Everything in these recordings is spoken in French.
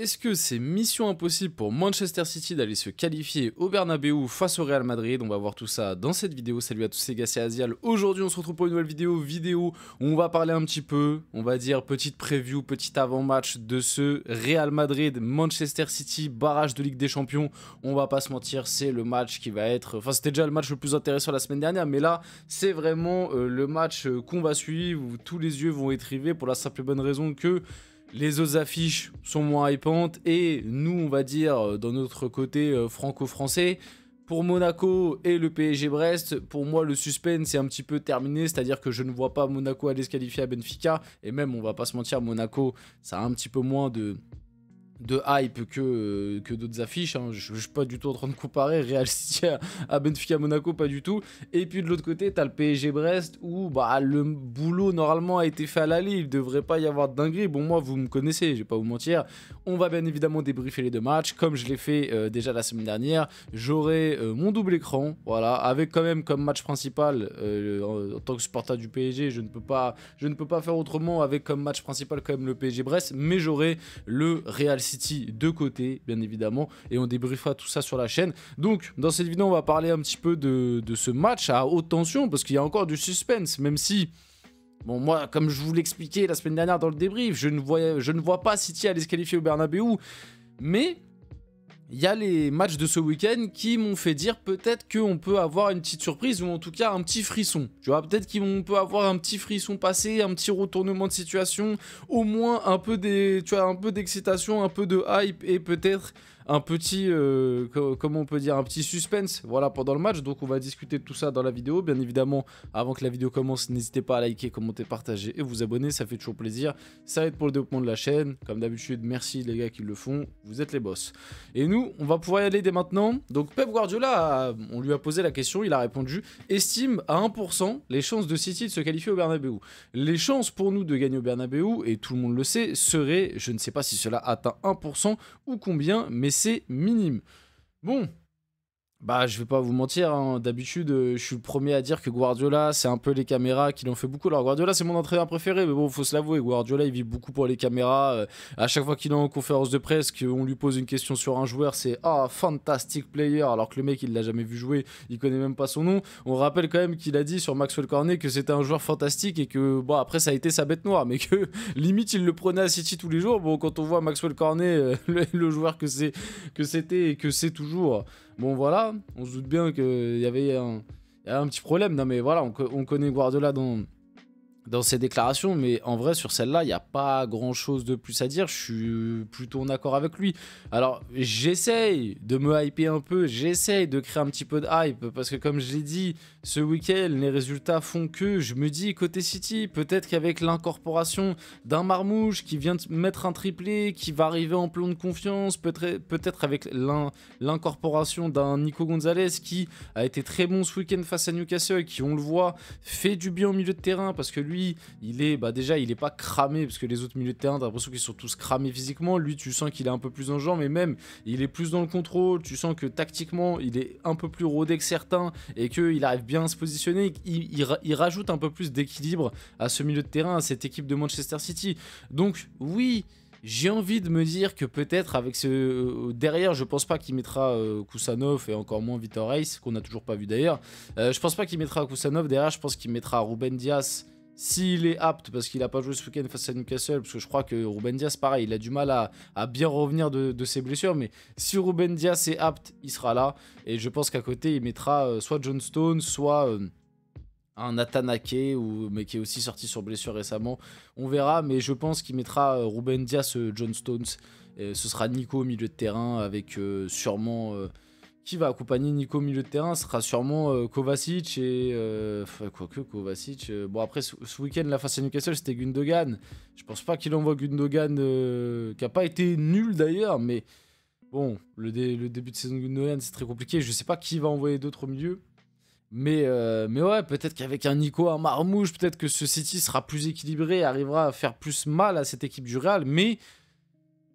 est-ce que c'est mission impossible pour Manchester City d'aller se qualifier au Bernabeu face au Real Madrid? On va voir tout ça dans cette vidéo. Salut à tous, c'est Gars, c'est Azial. Aujourd'hui, on se retrouve pour une nouvelle vidéo où on va parler un petit peu, on va dire petite preview, petit avant-match de ce Real Madrid-Manchester City, barrage de Ligue des Champions. On va pas se mentir, c'est le match qui va être... Enfin, c'était déjà le match le plus intéressant la semaine dernière, mais là, c'est vraiment le match qu'on va suivre, où tous les yeux vont être rivés pour la simple et bonne raison que... les autres affiches sont moins hypantes et nous, on va dire, dans notre côté franco-français, pour Monaco et le PSG Brest, pour moi, le suspense est un petit peu terminé, c'est-à-dire que je ne vois pas Monaco aller se qualifier à Benfica, et même, on va pas se mentir, Monaco, ça a un petit peu moins de hype que d'autres affiches, hein. Je suis pas du tout en train de comparer Real City à Benfica Monaco, pas du tout. Et puis de l'autre côté, t'as le PSG Brest où bah, le boulot normalement a été fait à l'aller, il devrait pas y avoir de dinguerie. Bon, moi vous me connaissez, je vais pas vous mentir, on va bien évidemment débriefer les deux matchs, comme je l'ai fait déjà la semaine dernière. J'aurai mon double écran, voilà, avec quand même comme match principal, en tant que supporter du PSG, je ne peux pas faire autrement, avec comme match principal quand même le PSG Brest, mais j'aurai le Real City de côté, bien évidemment, et on débriefera tout ça sur la chaîne. Donc, dans cette vidéo, on va parler un petit peu de ce match à haute tension, parce qu'il y a encore du suspense, même si, bon, moi, comme je vous l'expliquais la semaine dernière dans le débrief, je ne vois pas City aller se qualifier au Bernabeu, mais... il y a les matchs de ce week-end qui m'ont fait dire peut-être qu'on peut avoir une petite surprise ou en tout cas un petit frisson. Tu vois, peut-être qu'on peut avoir un petit frisson passé, un petit retournement de situation, au moins un peu un peu d'excitation, un peu de hype et peut-être un petit, comment on peut dire, un petit suspense, voilà, pendant le match. Donc on va discuter de tout ça dans la vidéo. Bien évidemment, avant que la vidéo commence, n'hésitez pas à liker, commenter, partager et vous abonner, ça fait toujours plaisir. Ça aide pour le développement de la chaîne. Comme d'habitude, merci les gars qui le font, vous êtes les boss. Et nous, on va pouvoir y aller dès maintenant. Donc Pep Guardiola, on lui a posé la question, il a répondu, estime à 1% les chances de City de se qualifier au Bernabeu. Les chances pour nous de gagner au Bernabeu, et tout le monde le sait, seraient, je ne sais pas si cela atteint 1% ou combien, mais c'est minime. Bon, bah je vais pas vous mentir, hein. D'habitude je suis le premier à dire que Guardiola c'est un peu les caméras qui l'ont fait beaucoup. Alors Guardiola c'est mon entraîneur préféré, mais bon faut se l'avouer, Guardiola il vit beaucoup pour les caméras. À chaque fois qu'il est en conférence de presse, qu'on lui pose une question sur un joueur, c'est ah fantastic player, alors que le mec il l'a jamais vu jouer, il connaît même pas son nom. On rappelle quand même qu'il a dit sur Maxwell Cornet que c'était un joueur fantastique et que bon après ça a été sa bête noire, mais que limite il le prenait à City tous les jours. Bon quand on voit Maxwell Cornet, le joueur que c'était et que c'est toujours... bon voilà, on se doute bien qu'il y avait un petit problème. Non mais voilà, on connaît Guardiola dans ses déclarations, mais en vrai sur celle-là, il n'y a pas grand-chose de plus à dire. Je suis plutôt en accord avec lui. Alors j'essaye de me hyper un peu, j'essaye de créer un petit peu de hype, parce que comme je l'ai dit, ce week-end, les résultats font que je me dis côté City, peut-être qu'avec l'incorporation d'un Marmouche qui vient de mettre un triplé, qui va arriver en plein de confiance, peut-être avec l'incorporation d'un Nico Gonzalez qui a été très bon ce week-end face à Newcastle, qui on le voit fait du bien au milieu de terrain, parce que lui il est déjà il est pas cramé, parce que les autres milieux de terrain t'as l'impression qu'ils sont tous cramés physiquement. Lui tu sens qu'il est un peu plus en genre, mais même il est plus dans le contrôle, tu sens que tactiquement il est un peu plus rodé que certains et qu'il arrive bien à se positionner. Il rajoute un peu plus d'équilibre à ce milieu de terrain, à cette équipe de Manchester City. Donc oui, j'ai envie de me dire que peut-être avec ce... derrière, je pense pas qu'il mettra Kusanov et encore moins Vitor Reis, qu'on a toujours pas vu d'ailleurs. Je pense pas qu'il mettra Kusanov. Derrière, je pense qu'il mettra Ruben Dias s'il est apte, parce qu'il a pas joué ce week-end face à Newcastle, parce que je crois que Ruben Dias, pareil, il a du mal à bien revenir de ses blessures, mais si Ruben Dias est apte, il sera là. Et je pense qu'à côté, il mettra soit John Stones, soit... un Nathan Ake, mais qui est aussi sorti sur blessure récemment. On verra, mais je pense qu'il mettra Ruben Dias, John Stones. Ce sera Nico au milieu de terrain, avec sûrement... qui va accompagner Nico au milieu de terrain, ce sera sûrement Kovacic et... quoique Kovacic... bon après, ce week-end, la face à Newcastle, c'était Gundogan. Je pense pas qu'il envoie Gundogan, qui a pas été nul d'ailleurs, mais... bon, le début de saison de Gundogan, c'est très compliqué. Je sais pas qui va envoyer d'autres au milieu. Mais ouais, peut-être qu'avec un Nico, un Marmouche, peut-être que ce City sera plus équilibré, arrivera à faire plus mal à cette équipe du Real. Mais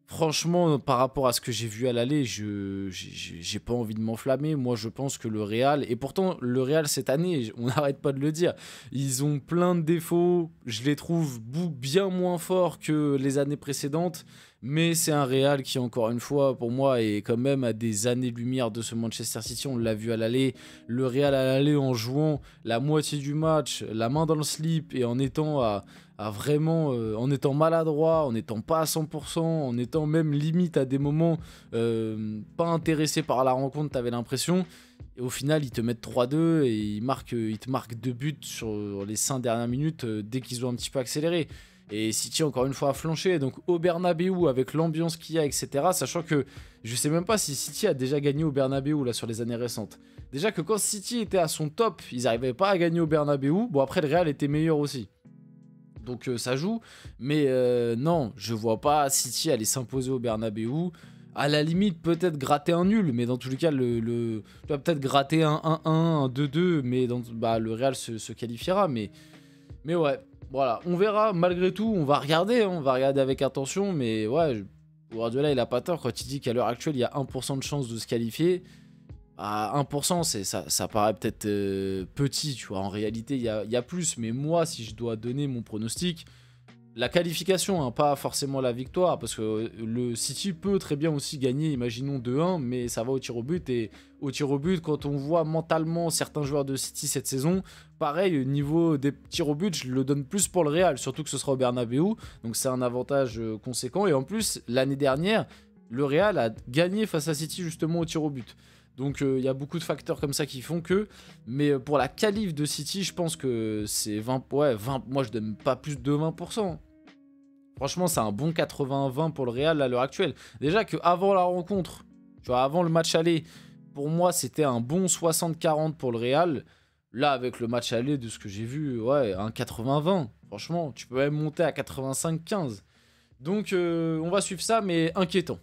Franchement, par rapport à ce que j'ai vu à l'aller, j'ai pas envie de m'enflammer. Moi, je pense que le Real, et pourtant, le Real cette année, on n'arrête pas de le dire, ils ont plein de défauts. Je les trouve bien moins forts que les années précédentes. Mais c'est un Real qui, encore une fois, pour moi, est quand même à des années-lumière de ce Manchester City. On l'a vu à l'aller. Le Real à l'aller en jouant la moitié du match, la main dans le slip et en étant à vraiment en étant maladroit, en n'étant pas à 100%, en étant même limite à des moments pas intéressé par la rencontre, t'avais l'impression. Et au final, ils te mettent 3-2 et ils te marquent 2 buts sur les 5 dernières minutes dès qu'ils ont un petit peu accéléré. Et City, encore une fois, a flanché. Donc au Bernabeu, avec l'ambiance qu'il y a, etc. Sachant que je sais même pas si City a déjà gagné au Bernabeu là, sur les années récentes. Déjà que quand City était à son top, ils n'arrivaient pas à gagner au Bernabeu. Bon, après, le Real était meilleur aussi. Donc ça joue, mais non, je vois pas City aller s'imposer au Bernabeu. À la limite, peut-être gratter un nul, mais dans tous les cas, tu vas peut-être gratter un 1-1, un 2-2, mais le Real se qualifiera. Mais ouais, voilà, on verra. Malgré tout, on va regarder avec attention, mais ouais, Guardiola, il a pas tort quand il dit qu'à l'heure actuelle, il y a 1% de chance de se qualifier. À 1%, ça paraît peut-être petit, tu vois. En réalité, il y a plus. Mais moi, si je dois donner mon pronostic, la qualification, hein, pas forcément la victoire, parce que le City peut très bien aussi gagner, imaginons 2-1, mais ça va au tir au but. Et au tir au but, quand on voit mentalement certains joueurs de City cette saison, pareil, au niveau des tirs au but, je le donne plus pour le Real, surtout que ce sera au Bernabeu. Donc c'est un avantage conséquent. Et en plus, l'année dernière, le Real a gagné face à City justement au tir au but. Donc il y a beaucoup de facteurs comme ça qui font que... Mais pour la qualif de City, je pense que c'est 20... Ouais, 20... Moi, je donne pas plus de 20%. Franchement, c'est un bon 80-20 pour le Real à l'heure actuelle. Déjà qu'avant la rencontre, tu vois, avant le match aller, pour moi, c'était un bon 60-40 pour le Real. Là, avec le match aller, de ce que j'ai vu, ouais, un 80-20. Franchement, tu peux même monter à 85-15. Donc, on va suivre ça, mais inquiétant.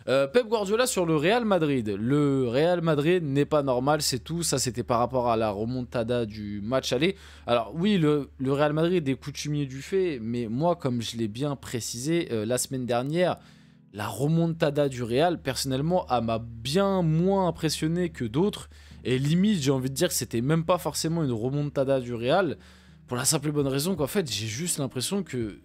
Pep Guardiola sur le Real Madrid. Le Real Madrid n'est pas normal, c'est tout. Ça, c'était par rapport à la remontada du match aller. Alors oui, le Real Madrid est coutumier du fait, mais moi, comme je l'ai bien précisé la semaine dernière, la remontada du Real, personnellement, m'a bien moins impressionné que d'autres. Et limite, j'ai envie de dire que c'était même pas forcément une remontada du Real, pour la simple et bonne raison qu'en fait, j'ai juste l'impression que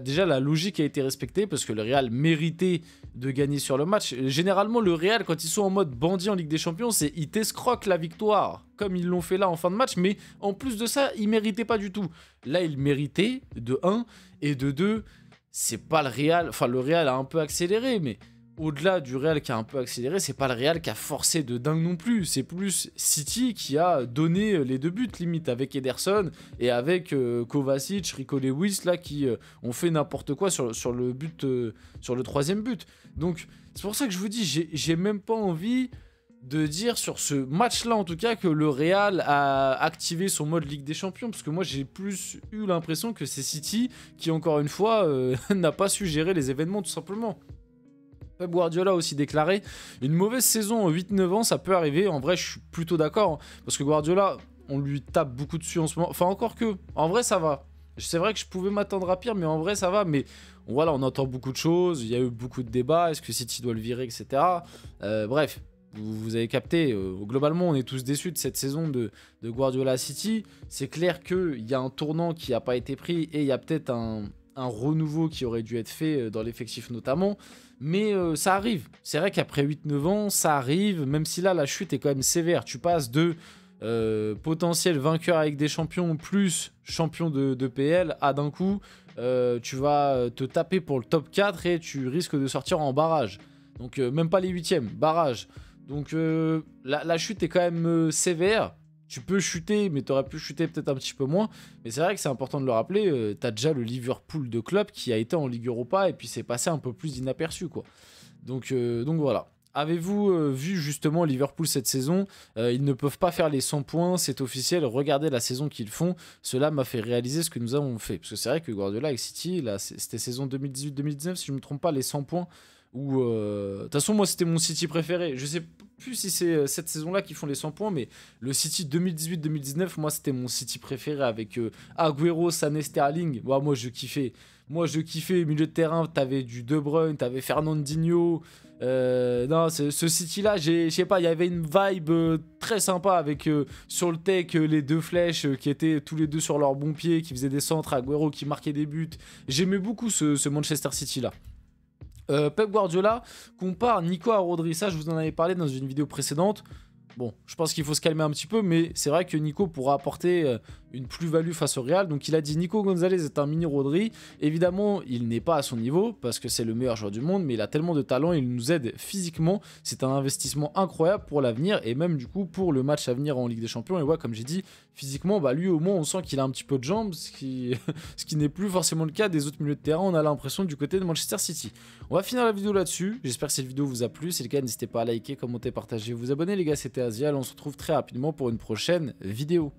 déjà la logique a été respectée parce que le Real méritait de gagner sur le match. Généralement, le Real, quand ils sont en mode bandit en Ligue des Champions, c'est ils t'escroquent la victoire, comme ils l'ont fait là en fin de match, mais en plus de ça, ils méritaient pas du tout. Là, ils méritaient de 1 et de 2. C'est pas le Real, enfin le Real a un peu accéléré, mais au-delà du Real qui a un peu accéléré, c'est pas le Real qui a forcé de dingue non plus. C'est plus City qui a donné les 2 buts limite avec Ederson et avec Kovacic, Rico Lewis là qui ont fait n'importe quoi sur le but, sur le 3e but. Donc c'est pour ça que je vous dis, j'ai même pas envie de dire sur ce match-là en tout cas que le Real a activé son mode Ligue des Champions, parce que moi j'ai plus eu l'impression que c'est City qui encore une fois n'a pas su gérer les événements tout simplement. Pep Guardiola a aussi déclaré une mauvaise saison en 8-9 ans, ça peut arriver. En vrai, je suis plutôt d'accord, parce que Guardiola, on lui tape beaucoup dessus en ce moment. Enfin, encore que, en vrai, ça va. C'est vrai que je pouvais m'attendre à pire, mais en vrai, ça va. Mais voilà, on entend beaucoup de choses, il y a eu beaucoup de débats, est-ce que City doit le virer, etc. Bref, vous avez capté. Globalement, on est tous déçus de cette saison de Guardiola à City. C'est clair qu'il y a un tournant qui n'a pas été pris et il y a peut-être un renouveau qui aurait dû être fait dans l'effectif notamment. Mais ça arrive. C'est vrai qu'après 8-9 ans, ça arrive, même si là, la chute est quand même sévère. Tu passes de potentiel vainqueur avec des champions plus champion de PL à d'un coup, tu vas te taper pour le top 4 et tu risques de sortir en barrage. Donc même pas les 8e, barrage. Donc la chute est quand même sévère. Tu peux chuter, mais tu aurais pu chuter peut-être un petit peu moins. Mais c'est vrai que c'est important de le rappeler. Tu as déjà le Liverpool de club qui a été en Ligue Europa et puis c'est passé un peu plus inaperçu, quoi. Donc voilà. Avez-vous vu justement Liverpool cette saison? Ils ne peuvent pas faire les 100 points, c'est officiel. Regardez la saison qu'ils font. Cela m'a fait réaliser ce que nous avons fait. Parce que c'est vrai que Guardiola avec City, là, c'était saison 2018-2019, si je ne me trompe pas, les 100 points. De toute façon, moi, c'était mon City préféré. Je sais plus si c'est cette saison-là qu'ils font les 100 points, mais le City 2018-2019, moi, c'était mon City préféré avec Agüero, Sané, Sterling. Moi, je kiffais. Moi, je kiffais milieu de terrain. T'avais du De Bruyne, t'avais Fernandinho. Non, ce City-là, je sais pas, il y avait une vibe très sympa avec sur le tech les deux flèches qui étaient tous les deux sur leur bon pied, qui faisaient des centres, Agüero qui marquait des buts. J'aimais beaucoup ce Manchester City-là. Pep Guardiola compare Nico à Rodri. Ça, je vous en avais parlé dans une vidéo précédente. Bon, je pense qu'il faut se calmer un petit peu, mais c'est vrai que Nico pourra apporter une plus-value face au Real. Donc il a dit Nico Gonzalez est un mini Rodri. Évidemment, il n'est pas à son niveau parce que c'est le meilleur joueur du monde, mais il a tellement de talent, il nous aide physiquement. C'est un investissement incroyable pour l'avenir et même du coup pour le match à venir en Ligue des Champions. Et ouais, comme j'ai dit, physiquement, bah lui au moins on sent qu'il a un petit peu de jambes, ce qui n'est plus forcément le cas des autres milieux de terrain. On a l'impression du côté de Manchester City. On va finir la vidéo là-dessus. J'espère que cette vidéo vous a plu. Si c'est le cas, n'hésitez pas à liker, commenter, partager, vous abonner les gars. C'était Azial, on se retrouve très rapidement pour une prochaine vidéo.